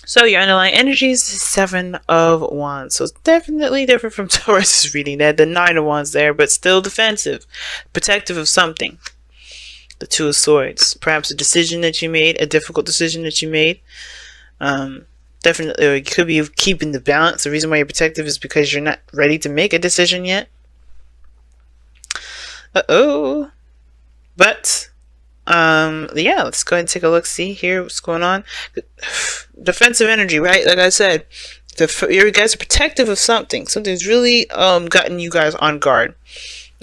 So your underlying energy is the Seven of Wands. So it's definitely different from Taurus's reading. They had the Nine of Wands there, but still defensive, protective of something. The Two of Swords. Perhaps a decision that you made, a difficult decision that you made. Definitely, or it could be keeping the balance. The reason why you're protective is because you're not ready to make a decision yet. But yeah, let's go ahead and take a look, see here what's going on. Defensive energy, right? Like I said, you guys are protective of something. Something's really gotten you guys on guard.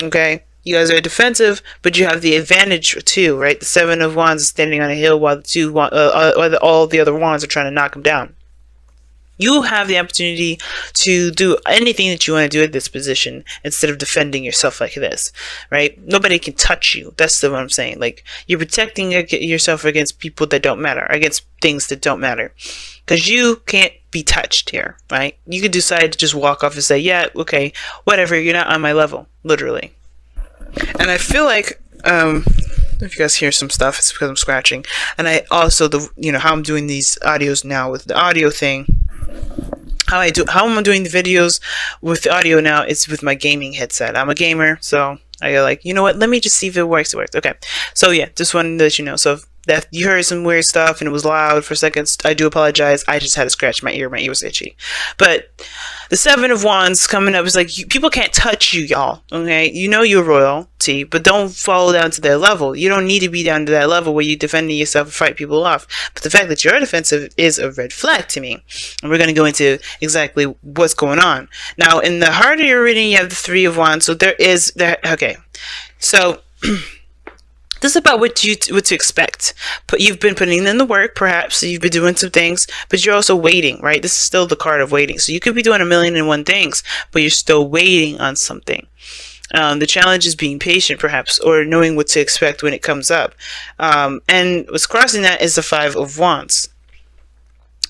Okay, you guys are defensive, but you have the advantage too, right? The Seven of Wands is standing on a hill while all the other wands are trying to knock him down. You have the opportunity to do anything that you want to do at this position instead of defending yourself like this, right? Nobody can touch you. That's what I'm saying. Like, you're protecting yourself against people that don't matter, against things that don't matter. Because you can't be touched here, right? You could decide to just walk off and say, yeah, okay, whatever, you're not on my level, literally. And I feel like, if you guys hear some stuff, it's because I'm scratching. And I also, how I'm doing these audios now with the audio thing, how I'm doing the videos with the audio now is with my gaming headset. I'm a gamer, so I go like, you know what, let me just see if it works. Okay, so yeah, just wanted to let you know. So if you heard some weird stuff and it was loud for seconds, I do apologize. I just had to scratch my ear was itchy. But the Seven of Wands coming up is like, people can't touch you, y'all, okay? You know you're royalty, but don't fall down to their level. You don't need to be down to that level where you're defending yourself and fight people off. But the fact that you're defensive is a red flag to me. And we're going to go into exactly what's going on. Now, in the heart of your reading, you have the Three of Wands. So okay. So this is about what to expect. But you've been putting in the work, perhaps. You've been doing some things, but you're also waiting, right? This is still the card of waiting. So you could be doing 1,000,001 things, but you're still waiting on something. The challenge is being patient, perhaps, or knowing what to expect when it comes up. And what's crossing that is the Five of Wands.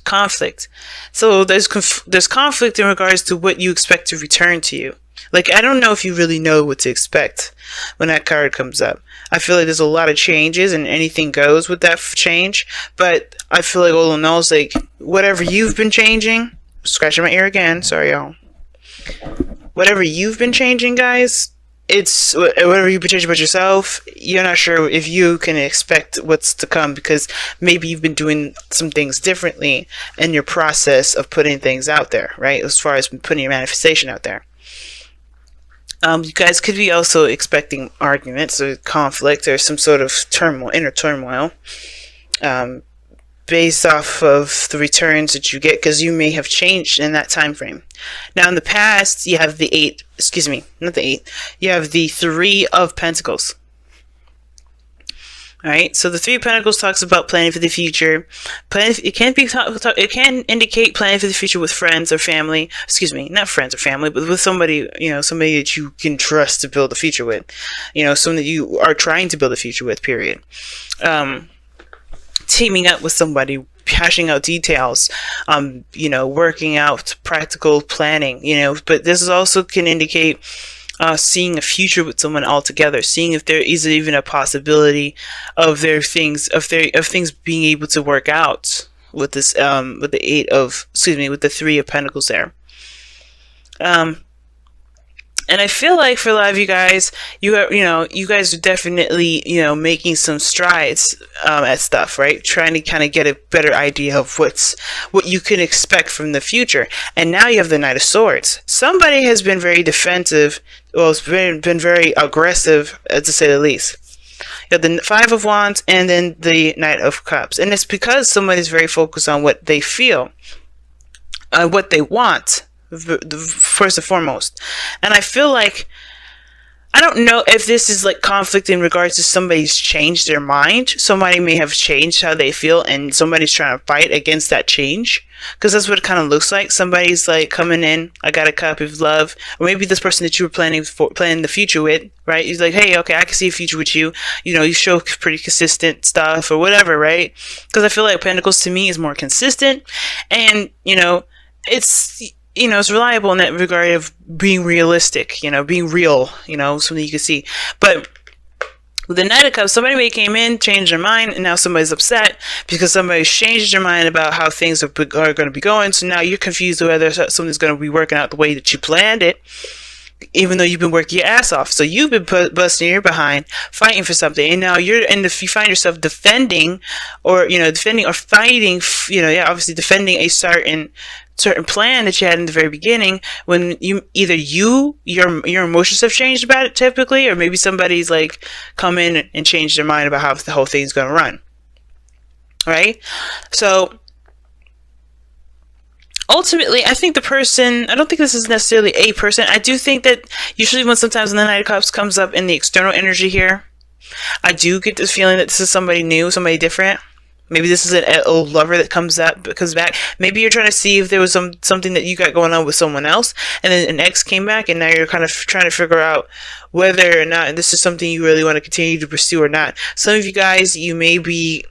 Conflict. So there's conflict in regards to what you expect to return to you. Like, I don't know if you really know what to expect when that card comes up. I feel like there's a lot of changes and anything goes with that change. But I feel like all in all, it's like, whatever you've been changing, scratching my ear again, sorry y'all. Whatever you've been changing, guys, it's whatever you've been changing about yourself, you're not sure if you can expect what's to come because maybe you've been doing some things differently in your process of putting things out there, right? As far as putting your manifestation out there. You guys could be also expecting arguments or conflict or some sort of turmoil, inner turmoil, based off of the returns that you get, because you may have changed in that time frame. Now, in the past, you have you have the Three of Pentacles. All right, so the Three of Pentacles talks about planning for the future. It can indicate planning for the future with friends or family. Excuse me, not friends or family, but with somebody, somebody that you can trust to build a future with. Someone that you are trying to build a future with. Period. Teaming up with somebody, hashing out details, working out practical planning. But this is also can indicate seeing a future with someone altogether, seeing if there is even a possibility of things being able to work out with this with the Three of Pentacles there. And I feel like for a lot of you guys, you guys are definitely, making some strides at stuff, right? Trying to kind of get a better idea of what you can expect from the future. And now you have the Knight of Swords. Somebody has been very defensive, well, it's been very aggressive, to say the least. You have the Five of Wands and then the Knight of Cups. And it's because somebody's very focused on what they feel, what they want, first and foremost. And I feel like, I don't know if this is like conflict in regards to somebody's changed their mind. Somebody may have changed how they feel and somebody's trying to fight against that change, because that's what it kind of looks like. Somebody's like coming in, I got a cup of love, or maybe this person that you were planning the future with, right? He's like, hey, okay, I can see a future with you. You show pretty consistent stuff or whatever, right? Because I feel like Pentacles to me is more consistent, and it's reliable in that regard of being realistic, being real, something you can see. But With the Knight of Cups, somebody may came in, changed their mind, and now somebody's upset because somebody's changed their mind about how things are going to be going. So now you're confused whether something's going to be working out the way that you planned it, even though you've been working your ass off. So you've been busting your behind, fighting for something, and now you find yourself defending, or fighting, obviously defending a certain plan that you had in the very beginning, when your emotions have changed about it typically, or maybe somebody's like come in and changed their mind about how the whole thing's going to run, right? So ultimately, I think I don't think this is necessarily a person. I do think that usually sometimes when the Knight of Cups comes up in the external energy here, I do get this feeling that this is somebody new, somebody different. Maybe this is an old lover that comes back. Maybe you're trying to see if there was something that you got going on with someone else, and then an ex came back, and now you're kind of trying to figure out whether or not this is something you really want to continue to pursue or not. Some of you guys, you may be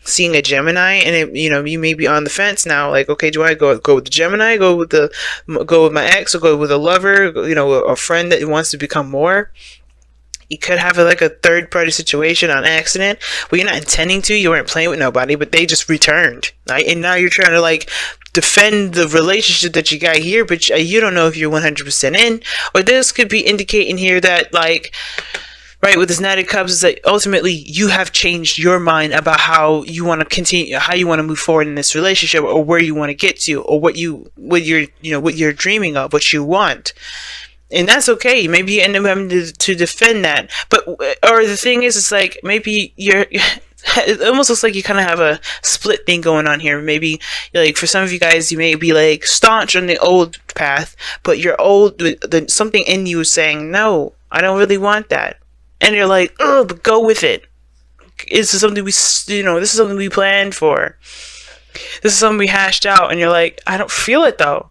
seeing a Gemini, and you may be on the fence now, like, okay, do I go with the Gemini, go with my ex, or go with a lover, a friend that wants to become more? You could have like a third party situation on accident where you're not intending to, you weren't playing with nobody, but they just returned, right? And now you're trying to like defend the relationship that you got here, but you don't know if you're 100% in. Or this could be indicating here that, like, right, with this Knight of Cups, is that ultimately you have changed your mind about how you want to continue, how you want to move forward in this relationship, or where you want to get to, or what you're dreaming of, what you want. And that's okay. Maybe you end up having to defend that. Or the thing is, it's like, maybe it almost looks like you kind of have a split thing going on here. Maybe, like, for some of you guys, you may be like staunch on the old path, but something in you is saying, no, I don't really want that. And you're like, oh, but go with it. This is something this is something we planned for. This is something we hashed out. And you're like, I don't feel it though.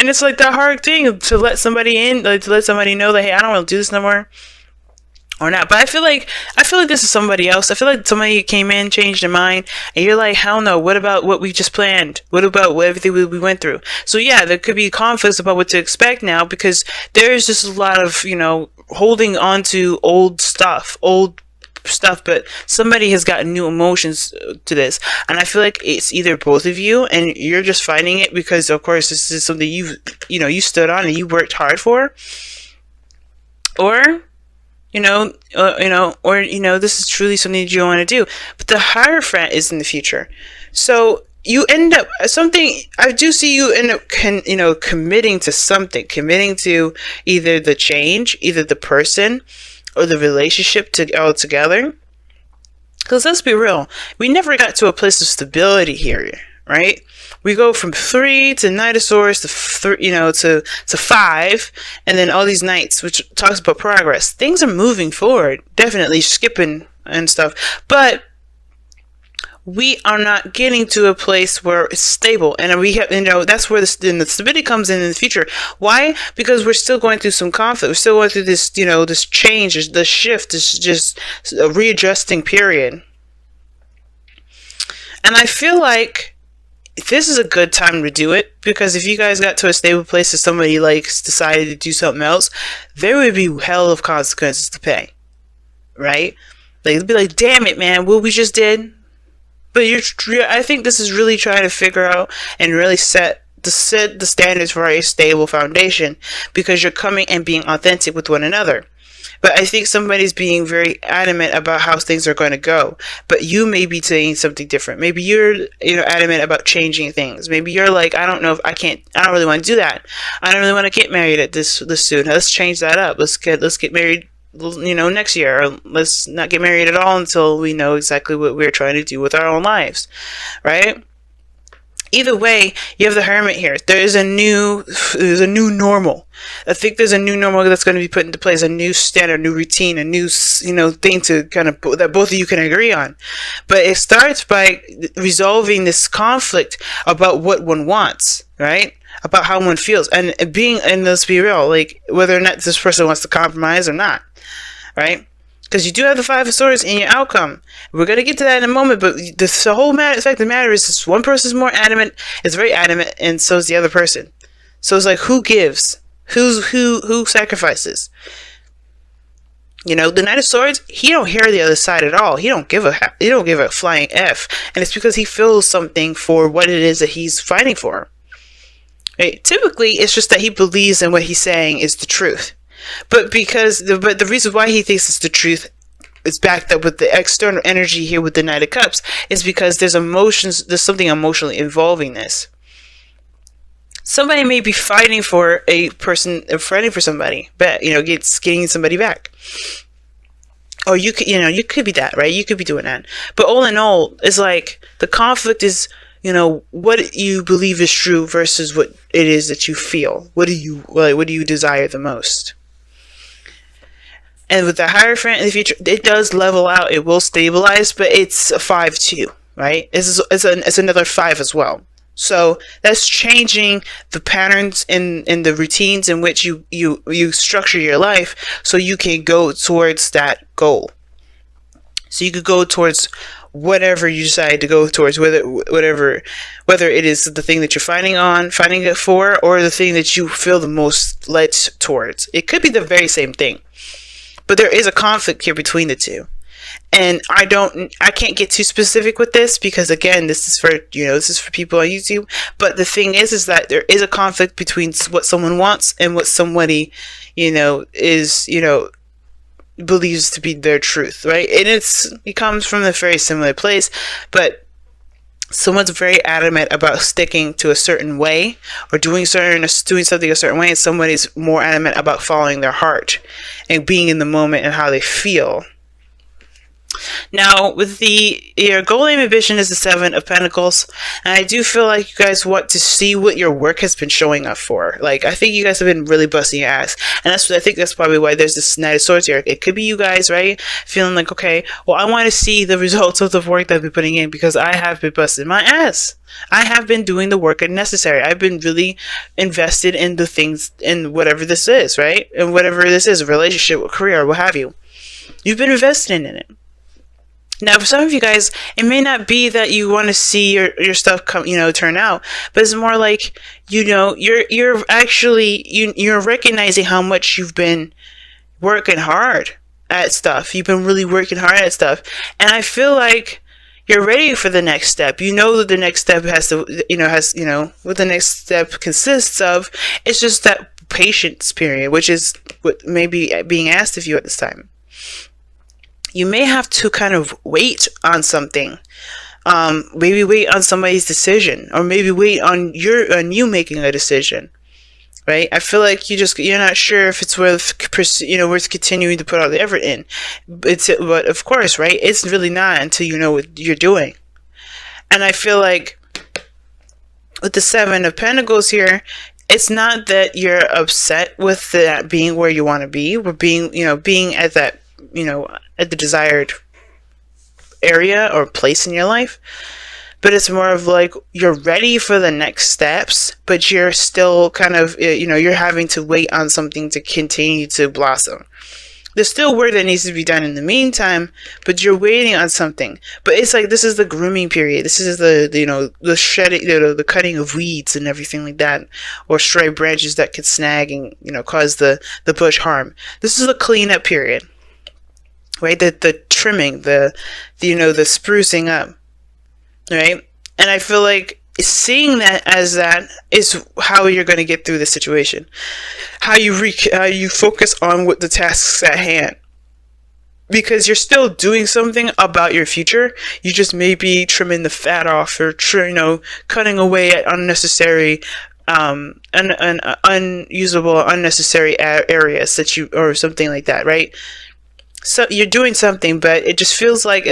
And it's like that hard thing to let somebody in, like to let somebody know that, hey, I don't want to do this no more, or not. But I feel like this is somebody else. I feel like somebody came in, changed their mind, and you're like, hell no. What about what we just planned? What about everything we went through? So yeah, there could be conflicts about what to expect now, because there is just a lot of holding on to old stuff, but somebody has gotten new emotions to this, and I feel like it's either both of you, and you're just finding it because, of course, this is something you stood on and you worked hard for, or this is truly something that you want to do. But the Hierophant is in the future, so you end up I do see you end up committing to something, committing to either the change, either the person, or the relationship all together. Because let's be real, we never got to a place of stability here, right? We go from 3 to Knight of Swords to 5, and then all these Knights, which talks about progress. Things are moving forward, definitely skipping and stuff, but we are not getting to a place where it's stable, and we have, that's where the stability comes in the future. Why? Because we're still going through some conflict. We're still going through this, this change, this shift, this just a readjusting period. And I feel like this is a good time to do it, because if you guys got to a stable place and somebody decided to do something else, there would be hell of consequences to pay, right? Like, it'd be like, damn it, man, what we just did. But I think this is really trying to figure out and really set the standards for a stable foundation, because you're coming and being authentic with one another. But I think somebody's being very adamant about how things are going to go, but you may be saying something different. Maybe you're adamant about changing things. Maybe you're like, I don't really want to do that. I don't really want to get married at this soon. Let's change that up. Let's get married next year, or let's not get married at all until we know exactly what we're trying to do with our own lives, right? Either way, you have the Hermit here. There's a new normal. I think there's a new normal that's going to be put into place, a new standard, new routine, a new thing to kind of that both of you can agree on. But it starts by resolving this conflict about what one wants, right? About how one feels, and let's be real, like whether or not this person wants to compromise or not, right? Because you do have the 5 of Swords in your outcome. We're going to get to that in a moment, but the whole fact of the matter is this one person's more adamant, is very adamant, and so is the other person. So it's like, who gives? Who sacrifices? You know, the Knight of Swords, he don't hear the other side at all. He don't give a flying F. And it's because he feels something for what it is that he's fighting for. Right? Typically, it's just that he believes in what he's saying is the truth. But the reason why he thinks it's the truth is backed up with the external energy here with the Knight of Cups is because there's something emotionally involving this. Somebody may be fighting for somebody, but getting somebody back. Or you could be that, right? You could be doing that. But all in all, it's like the conflict is, what you believe is true versus what it is that you feel. What do you desire the most? And with the Hierophant in the future, it does level out. It will stabilize, but it's a 5-2, right? It's another 5 as well. So that's changing the patterns in the routines in which you structure your life so you can go towards that goal. So you could go towards whatever you decide to go towards, whether it is the thing that you're fighting it for, or the thing that you feel the most led towards. It could be the very same thing, but there is a conflict here between the two. And I can't get too specific with this because, again, this is for people on YouTube. But the thing is that there is a conflict between what someone wants and what somebody, believes to be their truth, right? And it comes from a very similar place, but someone's very adamant about sticking to a certain way or doing something a certain way, and somebody's more adamant about following their heart and being in the moment and how they feel. Now, with your goal, aim, ambition is the 7 of Pentacles, and I do feel like you guys want to see what your work has been showing up for. Like, I think you guys have been really busting your ass, and I think that's probably why there's this Knight of Swords here. It could be you guys, right? Feeling like, okay, well, I want to see the results of the work that I've been putting in because I have been busting my ass. I have been doing the work necessary. I've been really invested in the things, in whatever this is, right? And whatever this is, a relationship, a career, what have you. You've been investing in it. Now, for some of you guys, it may not be that you want to see your stuff turn out, but it's more like, you're actually, you're recognizing how much you've been working hard at stuff. You've been really working hard at stuff. And I feel like you're ready for the next step. You know that the next step what the next step consists of. It's just that patience period, which is what may be being asked of you at this time. You may have to kind of wait on something. Maybe wait on somebody's decision, or maybe wait on you making a decision, right? I feel like you're not sure if it's worth continuing to put all the effort in. But of course, right? It's really not until you know what you're doing. And I feel like with the 7 of Pentacles here, it's not that you're upset with that being where you want to be, or being at that, at the desired area or place in your life, but it's more of like you're ready for the next steps, but you're still kind of, you're having to wait on something to continue to blossom. There's still work that needs to be done in the meantime, but you're waiting on something. But it's like, this is the grooming period. This is the shedding, the cutting of weeds and everything like that, or stray branches that could snag and, cause the bush harm. This is the cleanup period. Right, the trimming, the sprucing up, right? And I feel like seeing that as that is how you're going to get through the situation. How you focus on what the tasks at hand, because you're still doing something about your future. You just may be trimming the fat off, or cutting away at unnecessary, unusable, unnecessary areas or something like that, right? So you're doing something, but it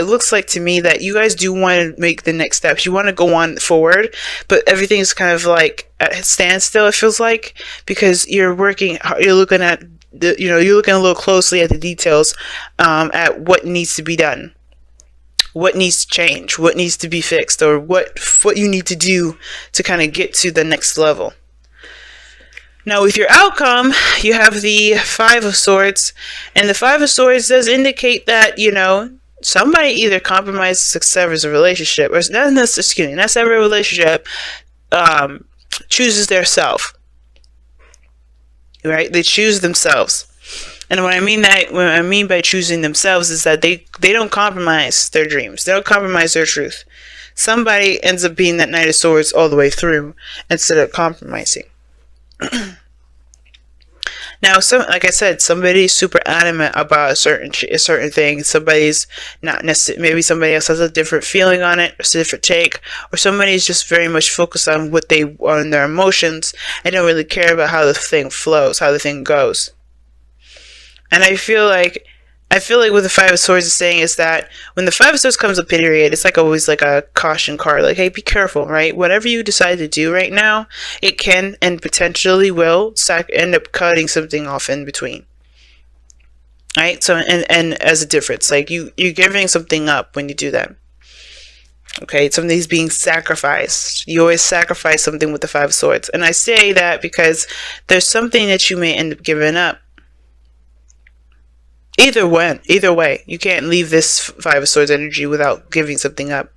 looks like to me that you guys do want to make the next steps. You want to go on forward, but everything's kind of like at a standstill, it feels like, because you're looking at you're looking a little closely at the details, at what needs to be done, what needs to change, what needs to be fixed, or what you need to do to kind of get to the next level. Now, with your outcome, you have the 5 of Swords, and the 5 of Swords does indicate that, somebody either compromises or severs a relationship, or not every relationship, chooses their self, right? They choose themselves. And what I mean by choosing themselves is that they don't compromise their dreams. They don't compromise their truth. Somebody ends up being that Knight of Swords all the way through instead of compromising. Now, like I said, somebody's super adamant about a certain thing. Somebody's not necessarily. Maybe somebody else has a different feeling on it, or a different take, or somebody's just very much focused on on their emotions and don't really care about how the thing flows, how the thing goes. And I feel like what the Five of Swords is saying is that when the Five of Swords comes up, period, it's like always like a caution card. Like, hey, be careful, right? Whatever you decide to do right now, it can and potentially will end up cutting something off in between. Right? So, and as a difference, like you're giving something up when you do that. Okay, something's being sacrificed. You always sacrifice something with the Five of Swords. And I say that because there's something that you may end up giving up. Either way, you can't leave this Five of Swords energy without giving something up.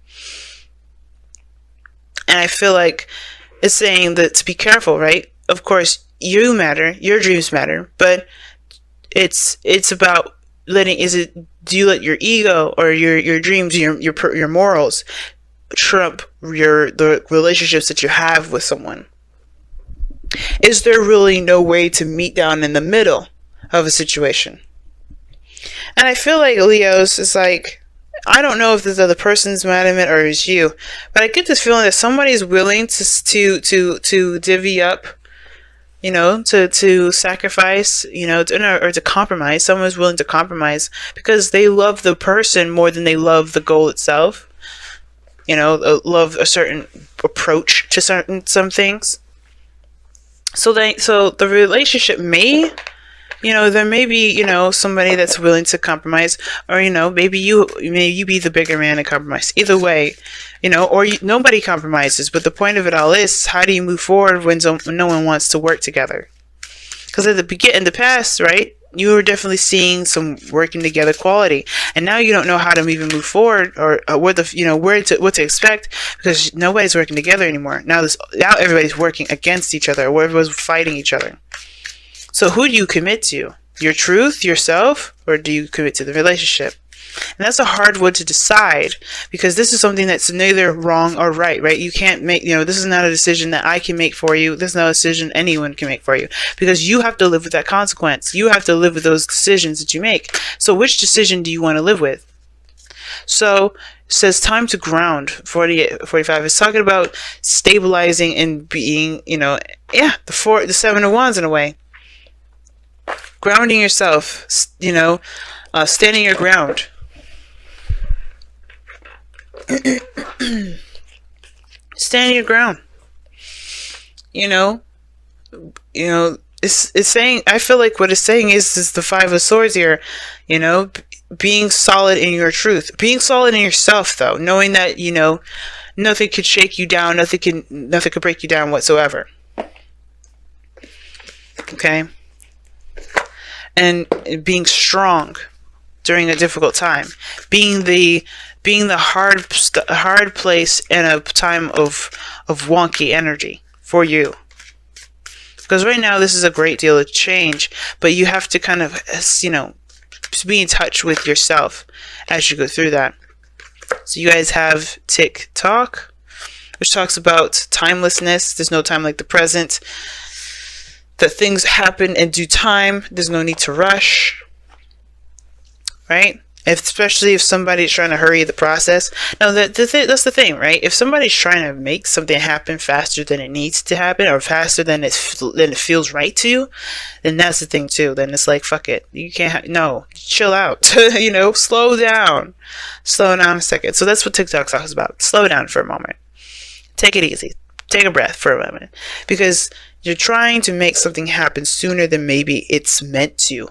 And I feel like it's saying that to be careful, right? Of course, you matter, your dreams matter, but it's about do you let your ego or your dreams, your morals trump the relationships that you have with someone? Is there really no way to meet down in the middle of a situation? And I feel like Leo's is like, I don't know if this other person's mad at it or it's you, but I get this feeling that somebody's willing to divvy up, to sacrifice, or to compromise. Someone's willing to compromise because they love the person more than they love the goal itself. Love a certain approach to some things. So the relationship may. There may be, somebody that's willing to compromise, or, maybe you be the bigger man and compromise. Either way, or nobody compromises. But the point of it all is, how do you move forward when no one wants to work together? Because in the past, right, you were definitely seeing some working together quality, and now you don't know how to even move forward or what to expect because nobody's working together anymore. Now everybody's working against each other, or everybody's fighting each other. So who do you commit to? Your truth, yourself, or do you commit to the relationship? And that's a hard one to decide because this is something that's neither wrong or right? You can't make, this is not a decision that I can make for you. This is not a decision anyone can make for you because you have to live with that consequence. You have to live with those decisions that you make. So which decision do you want to live with? So it says time to ground. 45 is talking about stabilizing and being, the Seven of Wands in a way. Grounding yourself, standing your ground. Standing your ground. It's saying, I feel like what it's saying is the Five of Swords here, being solid in your truth, being solid in yourself though, knowing that, nothing could shake you down, nothing could break you down whatsoever. Okay. And being strong during a difficult time, being the hard place in a time of wonky energy for you. Because right now this is a great deal of change, but you have to kind of, be in touch with yourself as you go through that. So you guys have Tick Tock, which talks about timelessness. There's no time like the present. That things happen in due time. There's no need to rush. Right? Especially if somebody's trying to hurry the process. Now, that's the thing, right? If somebody's trying to make something happen faster than it needs to happen, or faster than it feels right to you, then that's the thing too. Then it's like, fuck it. You can't, no, chill out. Slow down. Slow down a second. So that's what TikTok talks about. Slow down for a moment. Take it easy. Take a breath for a moment. Because you're trying to make something happen sooner than maybe it's meant to.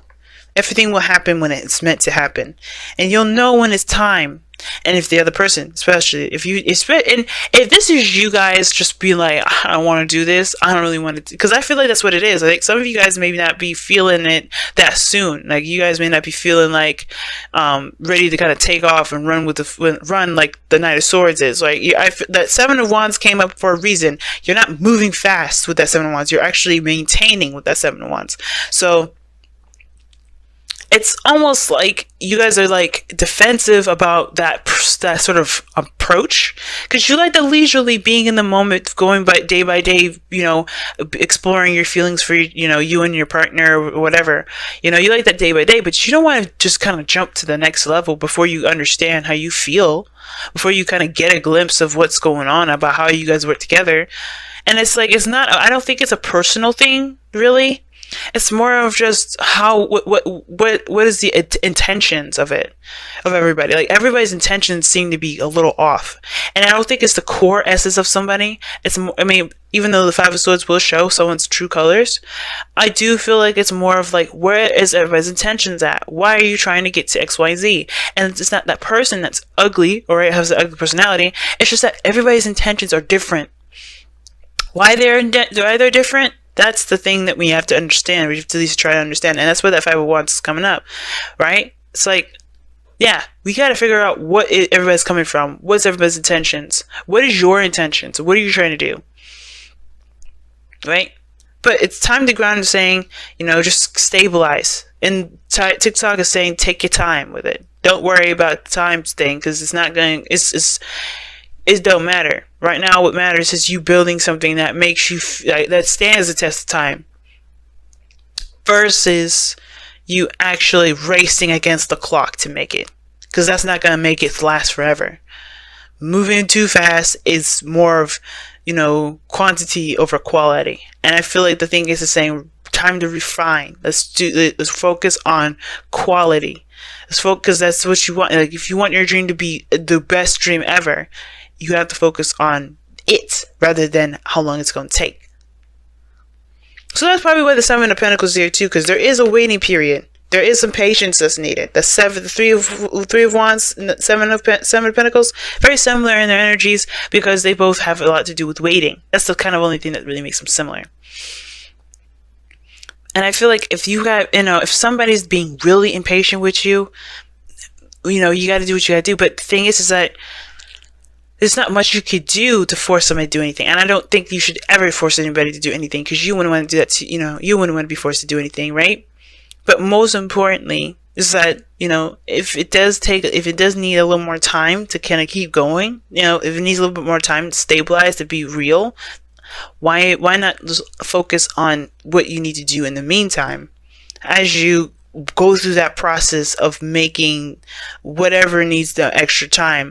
Everything will happen when it's meant to happen. And you'll know when it's time. And if the other person, especially if this is you guys just be like, I don't want to do this, I don't really want to, because I feel like that's what it is. I think some of you guys may not be feeling it that soon. Like you guys may not be feeling like ready to kind of take off and run like the Knight of Swords is. Like that Seven of Wands came up for a reason. You're not moving fast with that Seven of Wands. You're actually maintaining with that Seven of Wands. So it's almost like you guys are like defensive about that sort of approach, because you like the leisurely being in the moment, going by day, exploring your feelings for you and your partner or whatever. You like that day by day, but you don't want to just kind of jump to the next level before you understand how you feel, before you kind of get a glimpse of what's going on about how you guys work together. And it's like, it's not, I don't think it's a personal thing, really. It's more of just how what is the intentions of it, of everybody. Like, everybody's intentions seem to be a little off, and I don't think it's the core essence of somebody. It's more, I mean, even though the Five of Swords will show someone's true colors, I do feel like it's more of like, where is everybody's intentions at? Why are you trying to get to X, Y, Z? And it's not that person that's ugly or has an ugly personality. It's just that everybody's intentions are different. Why they're different? That's the thing that we have to understand. We have to at least try to understand. And that's where that 5 of Wands is coming up, right? It's like, yeah, we got to figure out what everybody's coming from. What's everybody's intentions? What is your intentions? What are you trying to do? Right? But it's time to ground and saying, just stabilize. And TikTok is saying, take your time with it. Don't worry about the time thing, because it's not going, it don't matter. Right now, what matters is you building something that makes you, that stands the test of time, versus you actually racing against the clock to make it, because that's not going to make it last forever. Moving too fast is more of, quantity over quality. And I feel like the thing is the same. Time to refine. Let's focus on quality. Let's focus, because that's what you want. Like, if you want your dream to be the best dream ever, you have to focus on it rather than how long it's going to take. So that's probably why the 7 of Pentacles is here too, because there is a waiting period. There is some patience that's needed. The 3 of Wands, and the 7 of Pentacles, very similar in their energies, because they both have a lot to do with waiting. That's the kind of only thing that really makes them similar. And I feel like if you have, if somebody's being really impatient with you, you got to do what you got to do. But the thing is that there's not much you could do to force somebody to do anything. And I don't think you should ever force anybody to do anything, because you wouldn't want to do that you wouldn't want to be forced to do anything, right? But most importantly is that, if it does need a little more time to kind of keep going, if it needs a little bit more time to stabilize, to be real, why not just focus on what you need to do in the meantime, as you go through that process of making whatever needs the extra time.